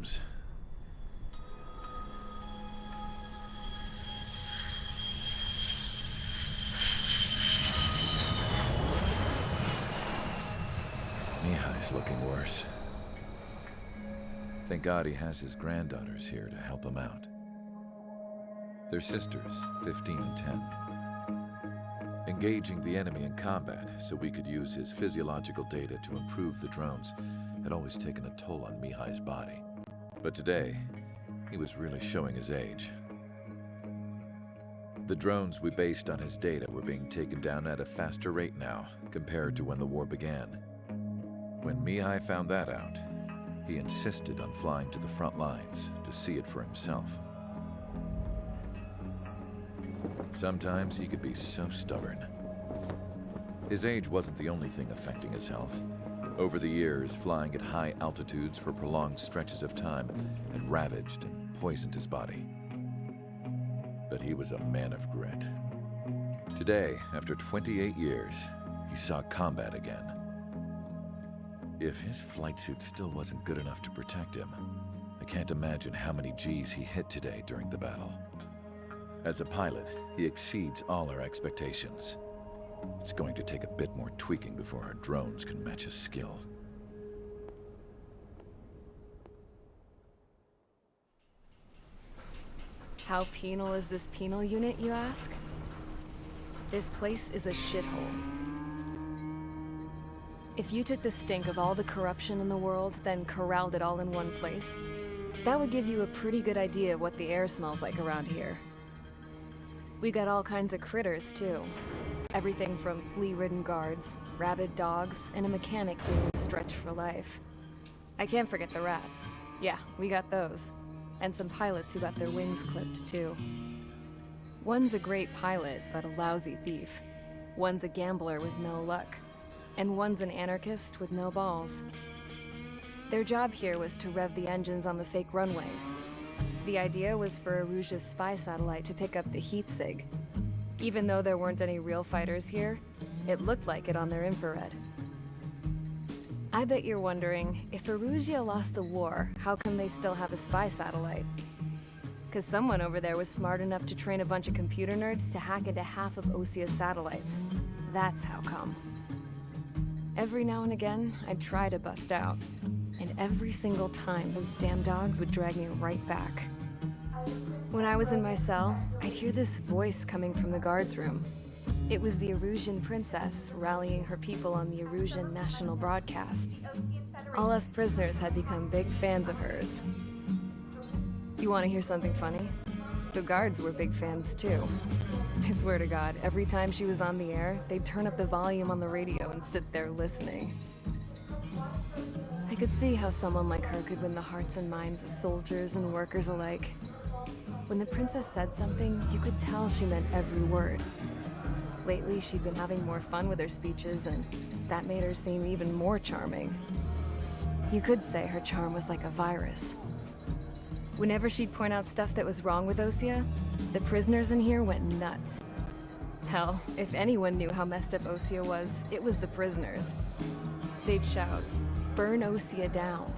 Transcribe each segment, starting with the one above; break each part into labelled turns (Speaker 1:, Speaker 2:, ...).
Speaker 1: comes. Mihai's looking worse. Thank God he has his granddaughters here to help him out. They're sisters, 15 and 10. Engaging the enemy in combat so we could use his physiological data to improve the drones had always taken a toll on Mihai's body. But today, he was really showing his age. The drones we based on his data were being taken down at a faster rate now compared to when the war began. When Mihai found that out, he insisted on flying to the front lines to see it for himself. Sometimes he could be so stubborn. His age wasn't the only thing affecting his health. Over the years, flying at high altitudes for prolonged stretches of time had ravaged and poisoned his body. But he was a man of grit. Today, after 28 years, he saw combat again. If his flight suit still wasn't good enough to protect him, I can't imagine how many Gs he hit today during the battle. As a pilot, he exceeds all our expectations. It's going to take a bit more tweaking before our drones can match his skill.
Speaker 2: How penal is this penal unit, you ask? This place is a shithole. If you took the stink of all the corruption in the world, then corralled it all in one place, that would give you a pretty good idea of what the air smells like around here. We got all kinds of critters, too. Everything from flea-ridden guards, rabid dogs, and a mechanic doing a stretch for life. I can't forget the rats. Yeah, we got those. And some pilots who got their wings clipped, too. One's a great pilot, but a lousy thief. One's a gambler with no luck. And one's an anarchist with no balls. Their job here was to rev the engines on the fake runways. The idea was for Aruja's spy satellite to pick up the heat sig. Even though there weren't any real fighters here, it looked like it on their infrared. I bet you're wondering, if Aruja lost the war, how come they still have a spy satellite? 'Cause someone over there was smart enough to train a bunch of computer nerds to hack into half of Osia's satellites. That's how come. Every now and again, I'd try to bust out. And every single time, those damn dogs would drag me right back. When I was in my cell, I'd hear this voice coming from the guards room. It was the Arusian princess rallying her people on the Arusian national broadcast. All us prisoners had become big fans of hers. You want to hear something funny? The guards were big fans too. I swear to God, every time she was on the air, they'd turn up the volume on the radio and sit there listening. I could see how someone like her could win the hearts and minds of soldiers and workers alike. When the princess said something, you could tell she meant every word. Lately, she'd been having more fun with her speeches, and that made her seem even more charming. You could say her charm was like a virus. Whenever she'd point out stuff that was wrong with Osia, the prisoners in here went nuts. Hell, if anyone knew how messed up Osia was, it was the prisoners. They'd shout, "Burn Osia down."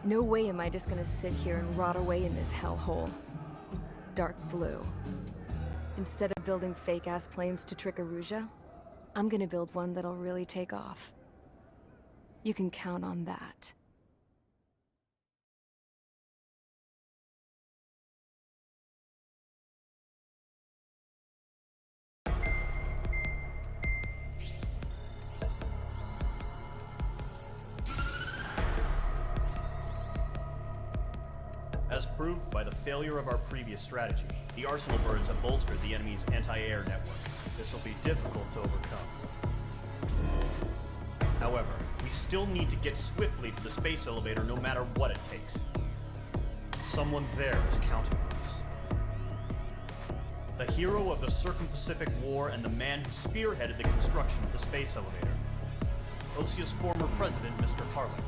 Speaker 2: No way am I just gonna sit here and rot away in this hellhole. Dark blue. Instead of building fake-ass planes to trick Aruja, I'm gonna build one that'll really take off. You can count on that.
Speaker 3: As proved by the failure of our previous strategy, the Arsenal birds have bolstered the enemy's anti-air network. This will be difficult to overcome. However, we still need to get swiftly to the space elevator no matter what it takes. Someone there is counting on us. The hero of the Circum-Pacific War and the man who spearheaded the construction of the space elevator. Osia's former president, Mr. Harling.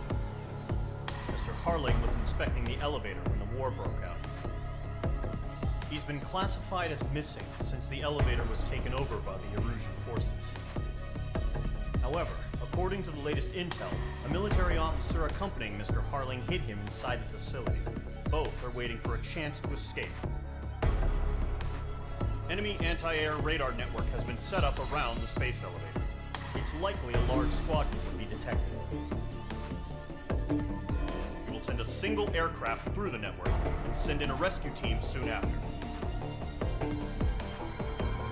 Speaker 3: Mr. Harling was inspecting the elevator when the war broke out. He's been classified as missing since the elevator was taken over by the Erusian forces. However, According to the latest intel, a military officer accompanying Mr. Harling hid him inside the facility. Both are waiting for a chance to escape. Enemy anti-air radar network has been set up around the space elevator. It's likely a large squadron would be detected. We will send a single aircraft through the network and send in a rescue team soon after.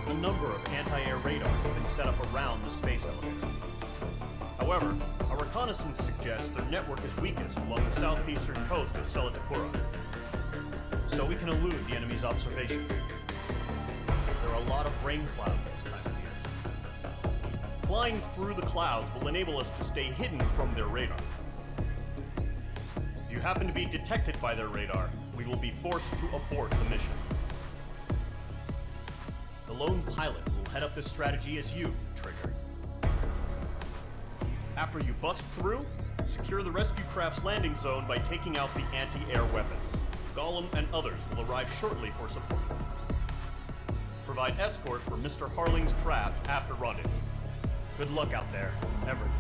Speaker 3: A number of anti-air radars have been set up around the space elevator. However, our reconnaissance suggests their network is weakest along the southeastern coast of Selatakura, so we can elude the enemy's observation. There are a lot of rain clouds this time of year. Flying through the clouds will enable us to stay hidden from their radar. If you happen to be detected by their radar, we will be forced to abort the mission. The lone pilot will head up this strategy as you, Trigger. After you bust through, secure the rescue craft's landing zone by taking out the anti-air weapons. Gollum and others will arrive shortly for support. Provide escort for Mr. Harling's craft after rendezvous. Good luck out there, everyone.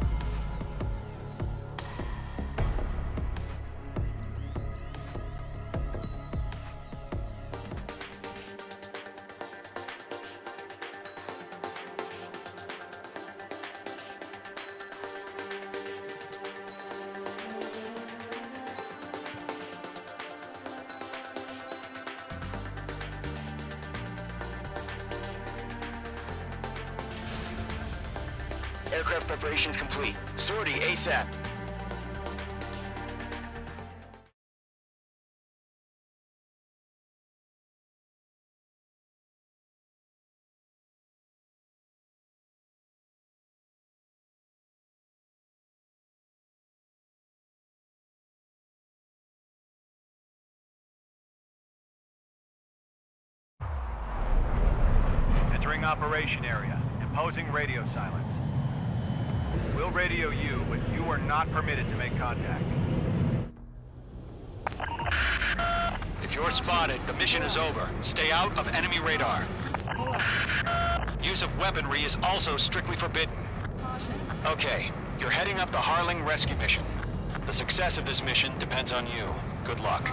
Speaker 4: Aircraft preparations complete. Sortie ASAP.
Speaker 5: Entering operation area. Imposing radio silence. We'll radio you, but you are not permitted to make contact.
Speaker 4: If you're spotted, the mission is over. Stay out of enemy radar. Use of weaponry is also strictly forbidden. Okay, you're heading up the Harling rescue mission. The success of this mission depends on you. Good luck.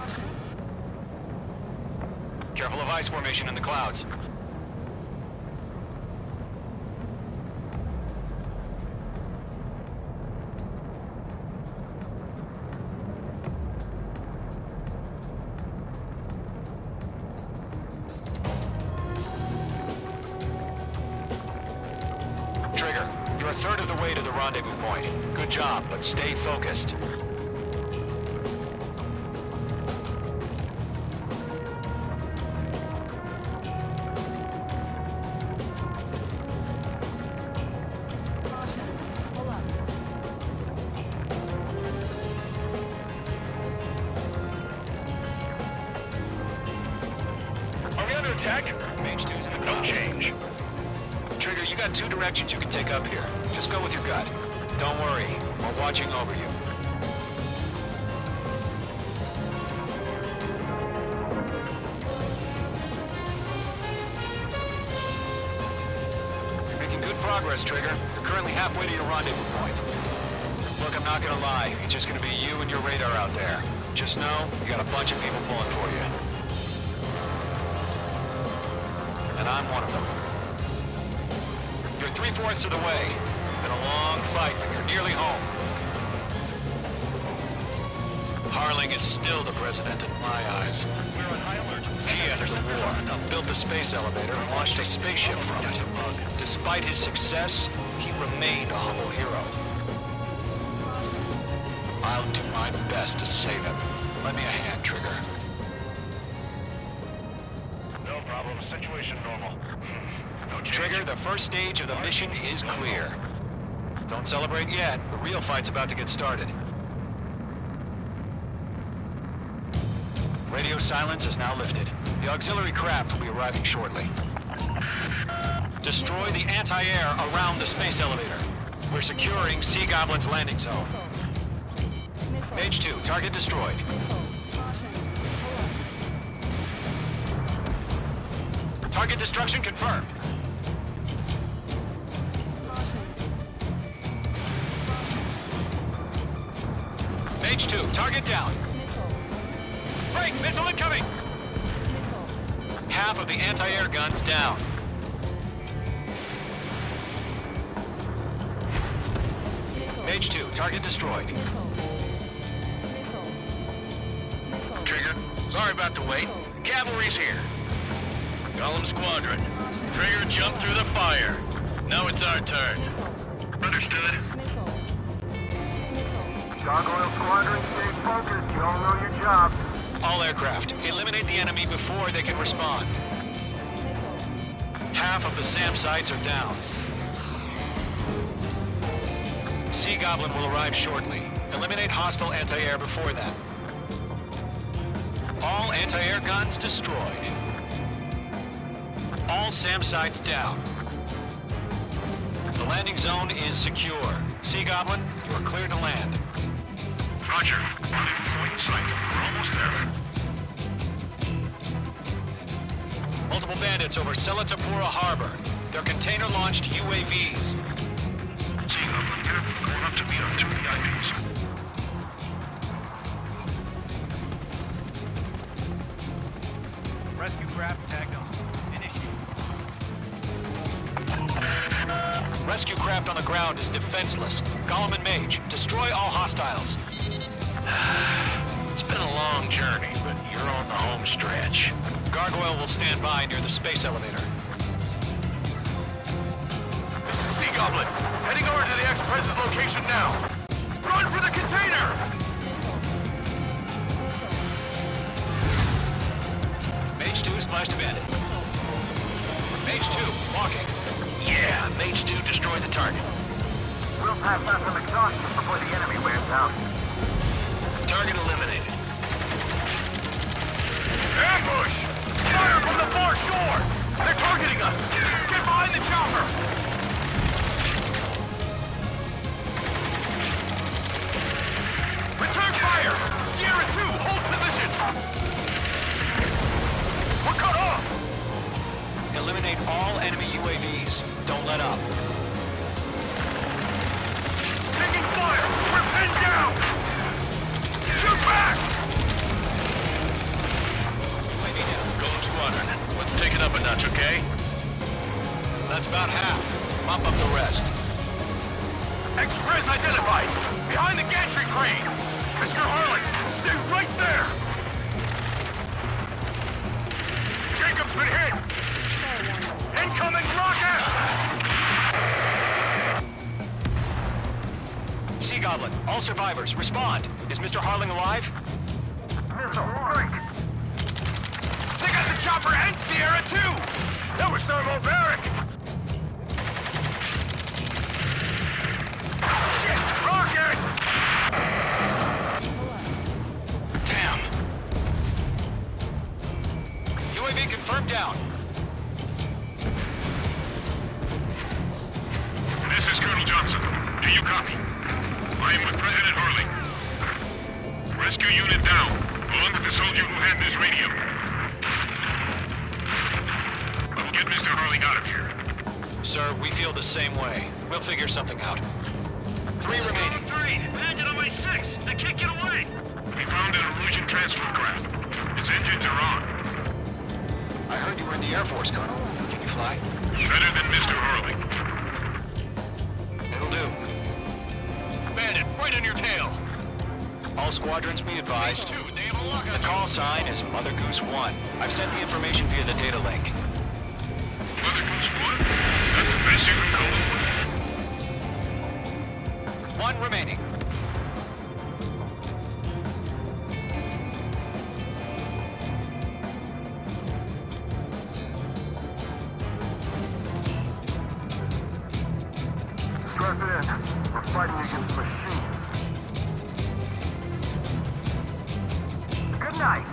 Speaker 4: Careful of ice formation in the clouds. Trigger, you're a third of the way to the rendezvous point. Good job, but stay focused.
Speaker 5: Are we under attack?
Speaker 4: Mage 2's in the
Speaker 5: No
Speaker 4: clouds.
Speaker 5: change.
Speaker 4: Trigger, you got two directions you can take up here. Just go with your gut. Don't worry, we're watching over you. You're making good progress, Trigger. You're currently halfway to your rendezvous point. Look, I'm not gonna lie. It's just gonna be you and your radar out there. Just know, you got a bunch of people pulling for you. And I'm one of them. You're 3/4 of the way. Been a long fight, but you're nearly home. Harling is still the president in my eyes.
Speaker 5: We're on high alert.
Speaker 4: He entered the war, built the space elevator, and launched a spaceship from it. Despite his success, he remained a humble hero. I'll do my best to save him. Lend me a hand, Trigger.
Speaker 5: No problem. Situation normal. No change.
Speaker 4: Trigger, the first stage of the mission is clear. Don't celebrate yet. The real fight's about to get started. Radio silence is now lifted. The auxiliary craft will be arriving shortly. Destroy the anti-air around the space elevator. We're securing Sea Goblin's landing zone. Mage 2, target destroyed. Target destruction confirmed. Mage 2, target down. Break, missile incoming! Half of the anti-air guns down. Mage 2, target destroyed.
Speaker 6: Trigger, sorry about the wait. Cavalry's here. Golem Squadron. Trigger jumped through the fire. Now it's our turn. Understood.
Speaker 7: Gargoyle Squadron, stay focused. You all know your job.
Speaker 4: All aircraft, eliminate the enemy before they can respond. Half of the SAM sites are down. Sea Goblin will arrive shortly. Eliminate hostile anti-air before that. All anti-air guns destroyed. All SAM sites down. The landing zone is secure. Sea Goblin, you are clear to land.
Speaker 6: Roger. Point sight. We're almost there.
Speaker 4: Multiple bandits over Selatapura Harbor. They're container-launched UAVs.
Speaker 6: Seeing up here, going up to meet our 2 VIPs.
Speaker 5: Rescue craft tagged on. Initiate.
Speaker 4: Rescue craft on the ground is defenseless. Golem and Mage, destroy all hostiles.
Speaker 6: It's been a long journey, but you're on the home stretch.
Speaker 4: Gargoyle will stand by near the space elevator.
Speaker 6: Sea Goblin, heading over to the Express's location now. Run for the container!
Speaker 4: Mage 2 splashed a bandit. Mage 2, walking.
Speaker 6: Yeah, Mage 2 destroy the target.
Speaker 7: We'll pass out some exhaustion before the enemy wears out.
Speaker 6: Target eliminated. Ambush! Fire from the far shore! They're targeting us! Get behind the chopper! Return fire! Sierra 2, hold position! We're cut off!
Speaker 4: Eliminate all enemy UAVs. Don't let up.
Speaker 6: Taking fire! We're pinned down! Shoot back!
Speaker 4: UAV down.
Speaker 6: Golem Squadron, let's take it up a notch, okay?
Speaker 4: That's about half. Mop up the rest.
Speaker 6: Express identified! Behind the gantry crane! Mr. Harlan, stay right there! Jacob's been hit! Incoming rocket!
Speaker 4: Sea Goblin, all survivors, respond. Is Mr. Harling alive?
Speaker 7: Missile, break!
Speaker 6: They got the chopper and Sierra too! That was thermobaric! Shit! Rocket!
Speaker 4: Damn. UAV confirmed down.
Speaker 6: This is Colonel Johnson. Do you copy? I am with President Harling. Rescue unit down, along with the soldier who had this radio. I will get Mr. Harling out of here.
Speaker 4: Sir, we feel the same way. We'll figure something out. 3 remaining.
Speaker 6: 3, landed on my 6. I can't get away. We found an illusion transfer craft. Its engines are on.
Speaker 4: I heard you were in the Air Force, Colonel. Can you fly?
Speaker 6: Better than Mr. Harling.
Speaker 4: It'll do.
Speaker 6: Bandit, right on your tail.
Speaker 4: All squadrons be advised.
Speaker 6: They have a lock on
Speaker 4: The call sign is Mother Goose 1. I've sent the information via the data link.
Speaker 6: Mother Goose 1? That's the best you can call it.
Speaker 4: 1 remaining.
Speaker 7: Stress it in. We're fighting against machines. Good night.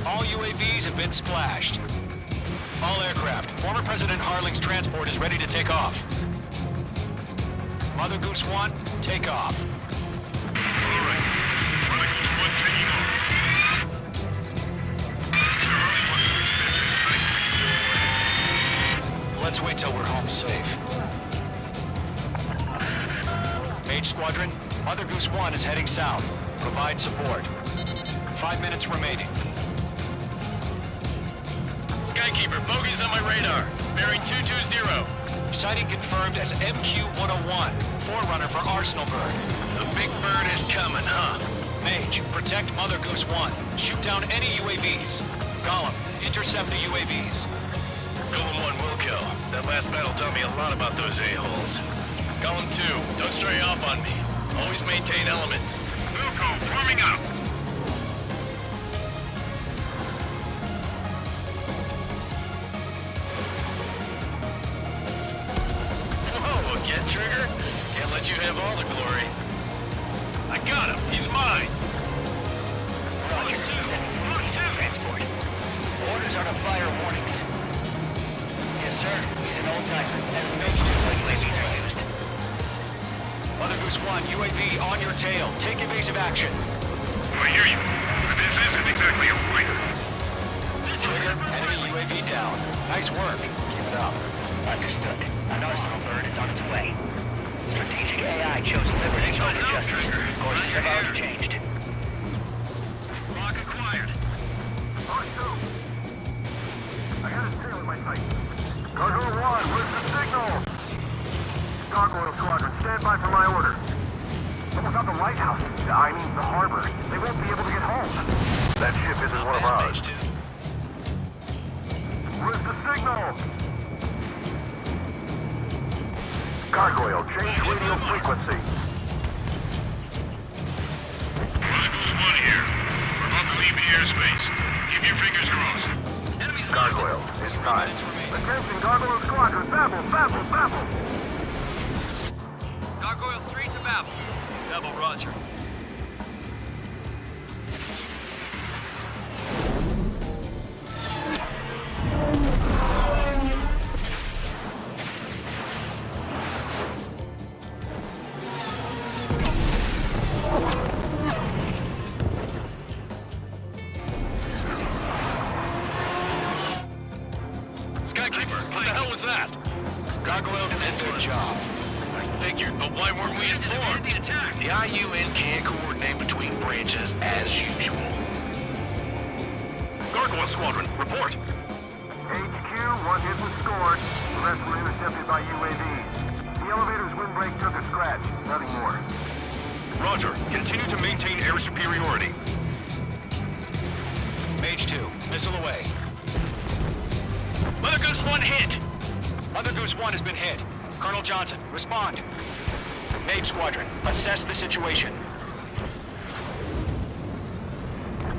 Speaker 4: All UAVs have been splashed. All aircraft, former President Harling's transport is ready to take off. Mother Goose 1, take off.
Speaker 6: All right. Mother Goose 1 taking off. Mr. Harling wants to extend his
Speaker 4: Let's wait till we're home safe. Mage Squadron, Mother Goose 1 is heading south. Provide support. 5 minutes remaining.
Speaker 6: Skykeeper, bogeys on my radar. Bearing 220.
Speaker 4: Sighting confirmed as MQ-101, forerunner for Arsenal Bird.
Speaker 6: The big bird is coming, huh?
Speaker 4: Mage, protect Mother Goose 1. Shoot down any UAVs. Gollum, intercept the UAVs.
Speaker 6: Golem 1 will kill. That last battle taught me a lot about those a-holes. Golem 2, don't stray off on me. Always maintain element. Wilco, forming up. Whoa, again, Trigger? Can't let you have all the glory. I got him. He's mine.
Speaker 7: Transport. Orders are to fire warnings. Yes, sir. He's an old-timer.
Speaker 4: Mage 2,
Speaker 7: UAVs are used.
Speaker 4: Mother Goose 1, UAV on your tail. Take evasive action.
Speaker 6: I hear you. But this isn't exactly a fight.
Speaker 4: Trigger, enemy UAV down. Nice work. Keep it up.
Speaker 7: Understood. An Arsenal Bird is on its way. Strategic AI chose liberty over justice. Courses have already changed.
Speaker 6: Lock acquired.
Speaker 7: I got his tail in my sight. Gargoyle 1, where's the signal? Gargoyle Squadron, stand by for my order. Almost out the lighthouse. I mean the harbor. They won't be able to get home. That ship isn't one of ours. Where's the signal? Gargoyle, change radio frequency.
Speaker 6: Goose 1 here. We're about to leave the airspace. Keep your fingers crossed.
Speaker 7: Gargoyle, it's time. Attention, Gargoyle Squadron, babble.
Speaker 5: Gargoyle 3 to Babel.
Speaker 3: Babel, roger.
Speaker 6: Skykeeper, what the hell was that?
Speaker 4: Gargoyle did their job.
Speaker 6: I figured, but why weren't we informed?
Speaker 4: The IUN can't coordinate between branches as usual.
Speaker 6: Gargoyle Squadron, report.
Speaker 7: HQ, one hit was scored. The rest were intercepted by UAVs. The elevator's windbreak took a scratch. Nothing more.
Speaker 6: Roger. Continue to maintain air superiority.
Speaker 4: Mage 2, missile away.
Speaker 6: Mother Goose 1 hit.
Speaker 4: Mother Goose 1 has been hit. Colonel Johnson, respond. Mage Squadron, assess the situation.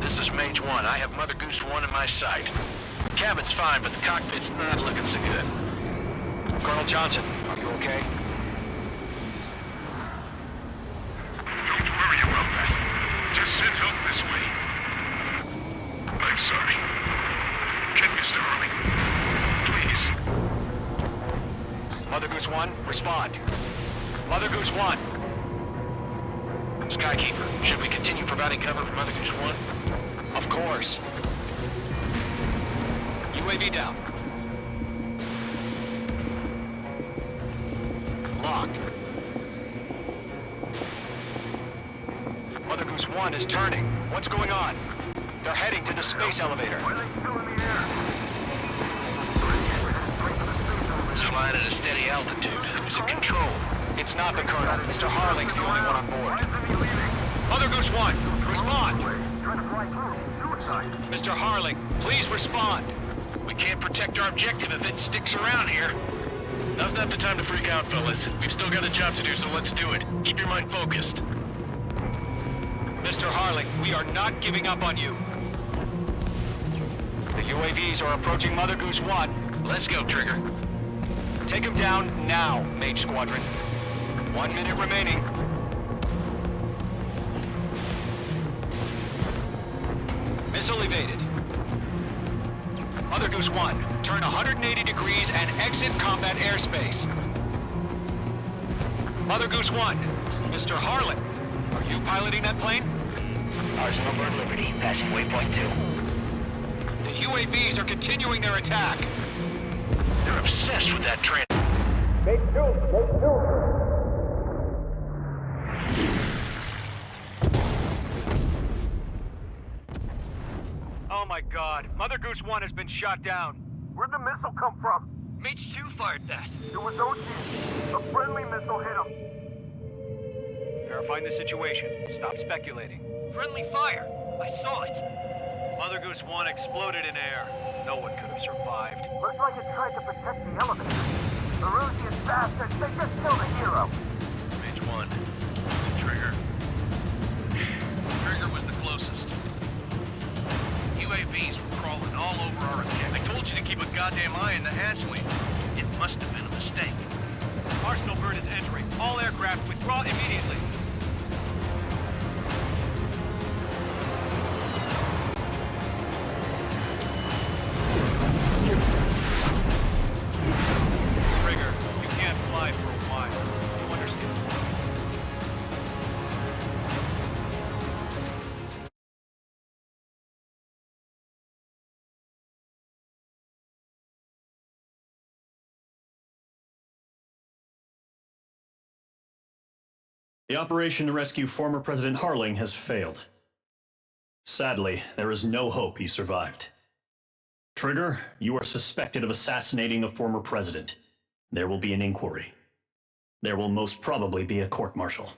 Speaker 6: This is Mage 1. I have Mother Goose 1 in my sight. Cabin's fine, but the cockpit's not looking so good.
Speaker 4: Colonel Johnson, are you okay?
Speaker 6: Don't worry about that. Just send help this way. I'm sorry. Get Mr. Harling. Please.
Speaker 4: Mother Goose 1, respond. Mother Goose 1.
Speaker 6: Skykeeper, should we continue providing cover for Mother Goose 1?
Speaker 4: Of course. UAV down. Locked. Mother Goose 1 is turning. What's going on? They're heading to the space elevator.
Speaker 7: Why are they still in the air?
Speaker 6: It's flying at a steady altitude. Who's in control?
Speaker 4: It's not the Colonel. Mr. Harling's the only one on board.
Speaker 7: Why isn't he leaving?
Speaker 4: Mother Goose 1, respond.
Speaker 7: Trying to fly through. Suicide.
Speaker 4: Mr. Harling, please respond.
Speaker 6: We can't protect our objective if it sticks around here. Now's not the time to freak out, fellas. We've still got a job to do, so let's do it. Keep your mind focused.
Speaker 4: Mr. Harling, we are not giving up on you. The UAVs are approaching Mother Goose 1.
Speaker 6: Let's go, Trigger.
Speaker 4: Take him down now, Mage Squadron. 1 minute remaining. Missile evaded. Mother Goose 1, turn 180 degrees and exit combat airspace. Mother Goose 1, Mr. Harlan, are you piloting that plane?
Speaker 7: Arsenal Bird Liberty, passing waypoint 2.
Speaker 4: The UAVs are continuing their attack.
Speaker 6: They're obsessed with that trans...
Speaker 5: Oh my god, Mother Goose 1 has been shot down.
Speaker 7: Where'd the missile come from?
Speaker 4: Mage 2 fired that.
Speaker 7: It was OG. A friendly missile hit him.
Speaker 5: Verifying the situation. Stop speculating.
Speaker 4: Friendly fire. I saw it.
Speaker 5: Mother Goose 1 exploded in air. No one could have survived.
Speaker 7: Looks like it tried to protect the elevator. The Rusian bastards, they just killed a hero.
Speaker 6: Mage 1. It's a Trigger. Trigger was the closest. UAVs were crawling all over our objective. I told you to keep a goddamn eye on the hatchway. It must have been a mistake.
Speaker 5: Arsenal bird is entering. All aircraft withdraw immediately. Trigger, you can't fly for a while. You understand?
Speaker 3: The operation to rescue former President Harling has failed. Sadly, there is no hope he survived. Trigger, you are suspected of assassinating a former president. There will be an inquiry. There will most probably be a court-martial.